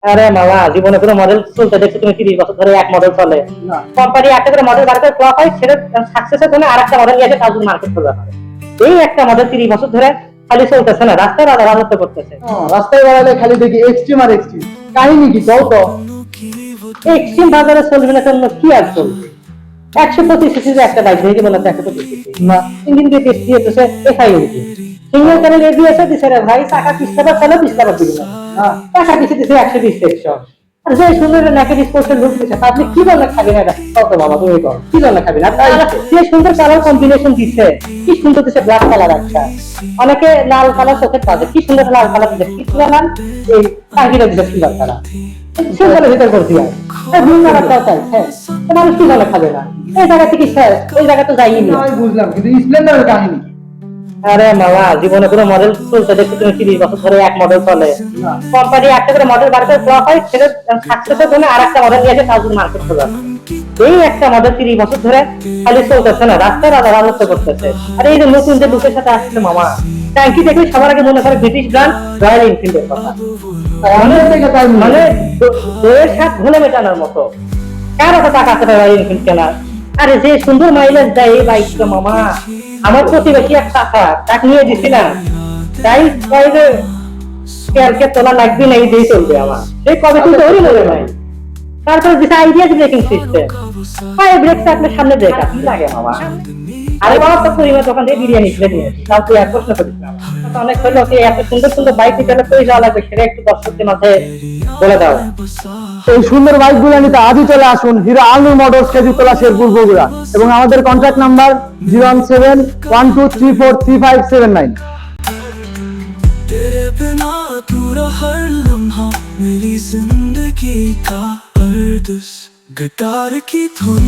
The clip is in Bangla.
আরে মামা, জীবনে কোনো মডেল চলতে দেখছো তুমি? 30 বছর ধরে এক মডেল চলে। কোম্পানি একটা করে মডেল বার করে ফ্লপ হয়, সেটা সাকসেসের জন্য আরেকটা মডেল নিয়ে এসে তার মার্কেট করবে। এই একটা মডেল 30 বছর ধরে খালি চলতেছে না, রাস্তায় রাজত্ব করতেছে। রাস্তায় বেড়ালে খালি দেখি এক্সট্রিম আর এক্সট্রিম। কাহিনী কি বল তো? এক্সট্রিম বাজারে চলবে না জন্য কি আর চলবে? 125 সিসির একটা বাইক দেখি বলে 125 না, ইঞ্জিন দিয়ে টেস্ট দিয়েছে FI engine. Single channel ABS দিছে রে ভাই, টাকা 30 টাকা চলে 20 টাকা দিল না, টাকা দিছে 120 100। আর যে সুন্দর নাকি ডিসপোজের লুক দিছে, আপনি কি বলে খাবেন? এটা কত বাবা, তুমি কর কি বলে খাবেন? যে সুন্দর কালার কম্বিনেশন দিছে, কি সুন্দর দিছে, ব্ল্যাক কালার একটা, অনেকে লাল কালার চোখে পাবে, কি সুন্দর লাল কালার দিছে, কি সুন্দর এই টাঙ্গিটা দিছে সিলভার কালার, সিম্পলের ভিতর করছি আর ব্লু কালারটাও চাই। হ্যাঁ, মানুষ কি বলে খাবে না? এই জায়গা থেকে শেষ, ওই জায়গা তো যাইনি। আমি বুঝলাম, কিন্তু স্প্লেন্ডারের কাহিনী কি? আরে মামা, জীবনে কোনো মডেল চলতে দেখছো তুমি? 30 বছর ধরে এক মডেল চলে। কোম্পানি একটা করে মডেল বার করে ফ্লপ হয়, সেটা সাকসেসের জন্য আরেকটা মডেল নিয়ে এসে তার মার্কেট করবে। এই একটা মডেল 30 বছর ধরে খালি চলতেছে না, রাস্তায় রাজত্ব করতেছে। আর এই যে নতুন যে লুকের সাথে আসছে মামা, ট্যাঙ্কি দেখলে সবার আগে মনে করে ব্রিটিশ ব্র্যান্ড রয়্যাল এনফিল্ডের কথা। মানে দইয়ের স্বাদ ঘুলে মেটানোর মতো। কার এত টাকা আছে রয়্যাল এনফিল্ড কেনার? আরে যে সুন্দর মাইলেজ দেয় এই বাইকটা মামা, আমার প্রতিবেশী এক টাকা তাকে নিয়ে দিছিলাম, তাই যে কালকে তোলা লাগবে না, এই দিয়ে চলবে আমার। সেই কবে তুলতে ওরই মনে নাই। তারপর দিছে আইডিয়া ব্রেকিং সিস্টেম, পায়ে ব্রেক চাপলে সামনে ব্রেক আছে, কি লাগে মামা? আরে বাবা, তো পরিবার দোকান থেকে বিরিয়ানি কিনে নিয়েছি, তাও তুই এক প্রশ্ন করিস না। অনেক হলো কি, এত সুন্দর সুন্দর বাইক নিতে কই যাওয়া লাগবে সেটা একটু দর্শকদের মাঝে বলে দাও। এই সুন্দর বাইক গুলো নিতে আজই চলে আসুন হিরো আলনুর মোটরস, খেজুরতলা, শেরপুর, বগুড়া। এবং আমাদের কন্ট্যাক্ট নাম্বার 01712343579। तेरे बिना अधूरा हर लम्हा मेरी जिंदगी का अर्दस, गिटार की धुन